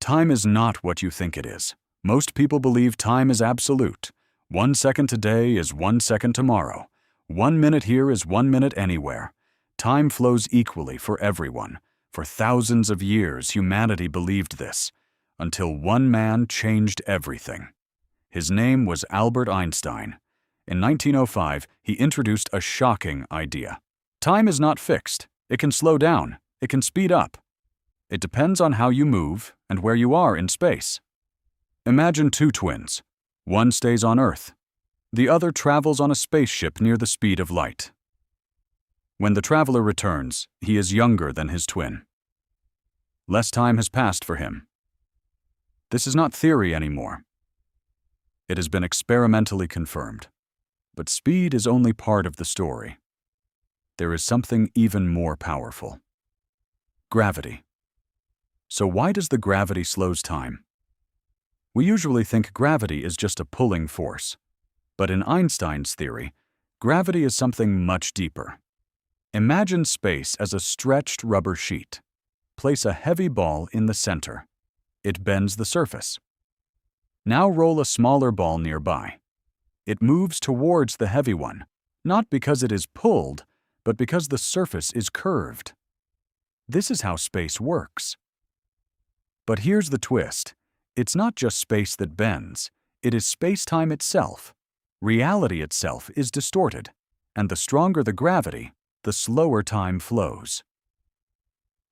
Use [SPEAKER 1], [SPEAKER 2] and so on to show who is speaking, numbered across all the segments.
[SPEAKER 1] Time is not what you think it is. Most people believe time is absolute. 1 second today is 1 second tomorrow. 1 minute here is 1 minute anywhere. Time flows equally for everyone. For thousands of years, humanity believed this, until one man changed everything. His name was Albert Einstein. In 1905, he introduced a shocking idea. Time is not fixed. It can slow down. It can speed up. It depends on how you move and where you are in space. Imagine two twins. One stays on Earth. The other travels on a spaceship near the speed of light. When the traveler returns, he is younger than his twin. Less time has passed for him. This is not theory anymore. It has been experimentally confirmed. But speed is only part of the story. There is something even more powerful. Gravity. So why does the gravity slows time? We usually think gravity is just a pulling force. But in Einstein's theory, gravity is something much deeper. Imagine space as a stretched rubber sheet. Place a heavy ball in the center. It bends the surface. Now roll a smaller ball nearby. It moves towards the heavy one, not because it is pulled, but because the surface is curved. This is how space works. But here's the twist. It's not just space that bends. It is space-time itself. Reality itself is distorted, and the stronger the gravity, the slower time flows.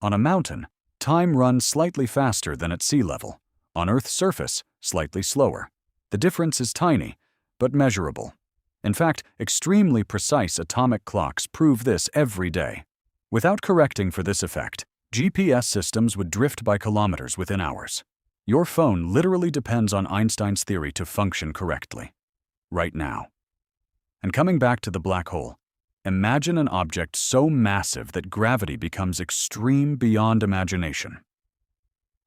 [SPEAKER 1] On a mountain, time runs slightly faster than at sea level. On Earth's surface, slightly slower. The difference is tiny, but measurable. In fact, extremely precise atomic clocks prove this every day. Without correcting for this effect, GPS systems would drift by kilometers within hours. Your phone literally depends on Einstein's theory to function correctly. Right now. And coming back to the black hole, imagine an object so massive that gravity becomes extreme beyond imagination.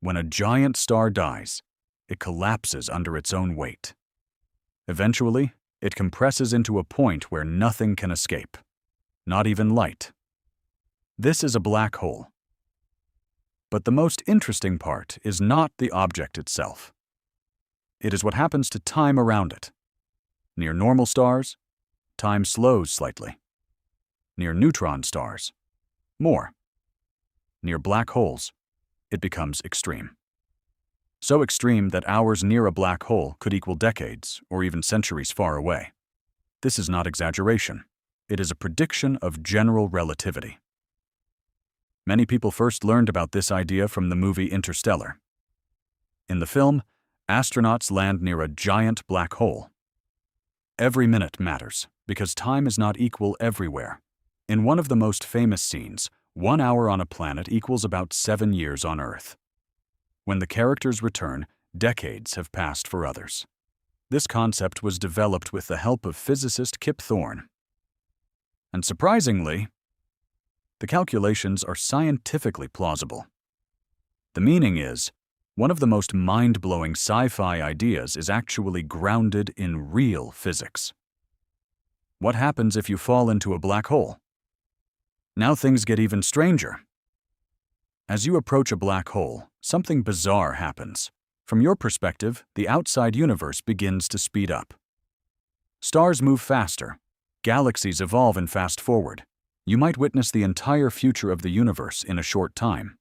[SPEAKER 1] When a giant star dies, it collapses under its own weight. Eventually, it compresses into a point where nothing can escape, not even light. This is a black hole. But the most interesting part is not the object itself. It is what happens to time around it. Near normal stars, time slows slightly. Near neutron stars, more. Near black holes, it becomes extreme. So extreme that hours near a black hole could equal decades or even centuries far away. This is not exaggeration. It is a prediction of general relativity. Many people first learned about this idea from the movie Interstellar. In the film, astronauts land near a giant black hole. Every minute matters, because time is not equal everywhere. In one of the most famous scenes, 1 hour on a planet equals about 7 years on Earth. When the characters return, decades have passed for others. This concept was developed with the help of physicist Kip Thorne. And surprisingly, the calculations are scientifically plausible. The meaning is, one of the most mind-blowing sci-fi ideas is actually grounded in real physics. What happens if you fall into a black hole? Now things get even stranger. As you approach a black hole, something bizarre happens. From your perspective, the outside universe begins to speed up. Stars move faster. Galaxies evolve and fast forward. You might witness the entire future of the universe in a short time.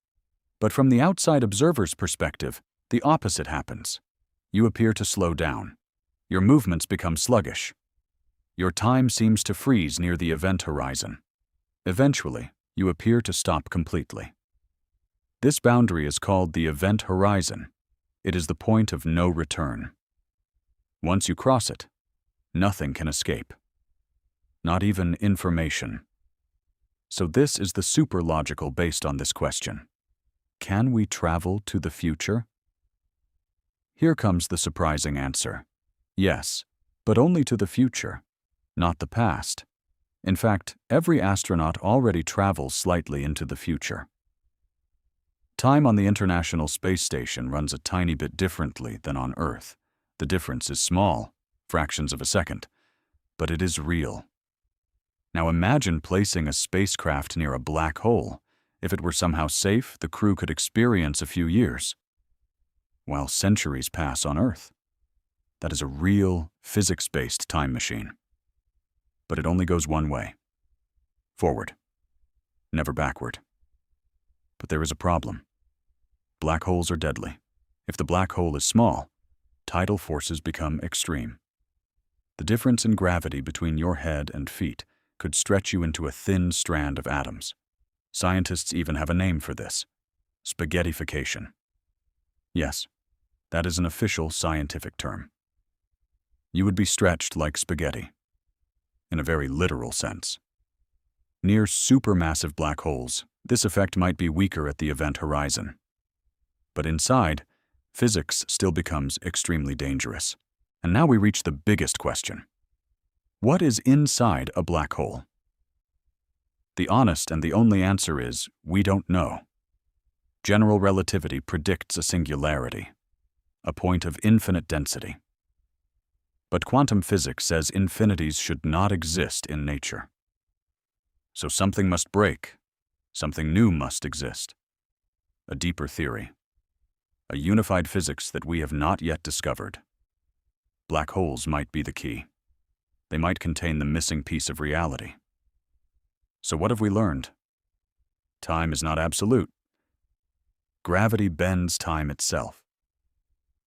[SPEAKER 1] But from the outside observer's perspective, the opposite happens. You appear to slow down. Your movements become sluggish. Your time seems to freeze near the event horizon. Eventually, you appear to stop completely. This boundary is called the event horizon. It is the point of no return. Once you cross it, nothing can escape. Not even information. So this is the super-logical based on this question. Can we travel to the future? Here comes the surprising answer. Yes, but only to the future, not the past. In fact, every astronaut already travels slightly into the future. Time on the International Space Station runs a tiny bit differently than on Earth. The difference is small, fractions of a second, but it is real. Now imagine placing a spacecraft near a black hole. If it were somehow safe, the crew could experience a few years. while centuries pass on Earth. That is a real, physics-based time machine. But it only goes one way. Forward. Never backward. But there is a problem. Black holes are deadly. If the black hole is small, tidal forces become extreme. The difference in gravity between your head and feet could stretch you into a thin strand of atoms. Scientists even have a name for this: spaghettification. Yes, that is an official scientific term. You would be stretched like spaghetti, in a very literal sense. Near supermassive black holes, this effect might be weaker at the event horizon. But inside, physics still becomes extremely dangerous. And now we reach the biggest question. What is inside a black hole? The honest and the only answer is, we don't know. General relativity predicts a singularity, a point of infinite density. But quantum physics says infinities should not exist in nature. So something must break, something new must exist. A deeper theory, a unified physics that we have not yet discovered. Black holes might be the key. They might contain the missing piece of reality. So what have we learned? Time is not absolute. Gravity bends time itself.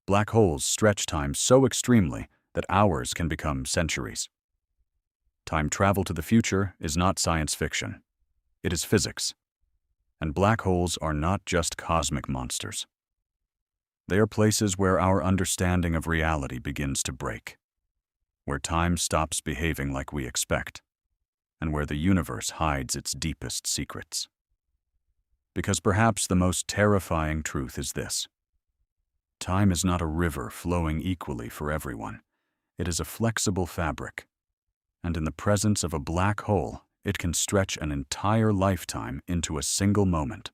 [SPEAKER 1] Black holes stretch time so extremely that hours can become centuries. Time travel to the future is not science fiction. It is physics. And black holes are not just cosmic monsters. They are places where our understanding of reality begins to break, where time stops behaving like we expect, and where the universe hides its deepest secrets. Because perhaps the most terrifying truth is this: time is not a river flowing equally for everyone. It is a flexible fabric, and in the presence of a black hole, it can stretch an entire lifetime into a single moment.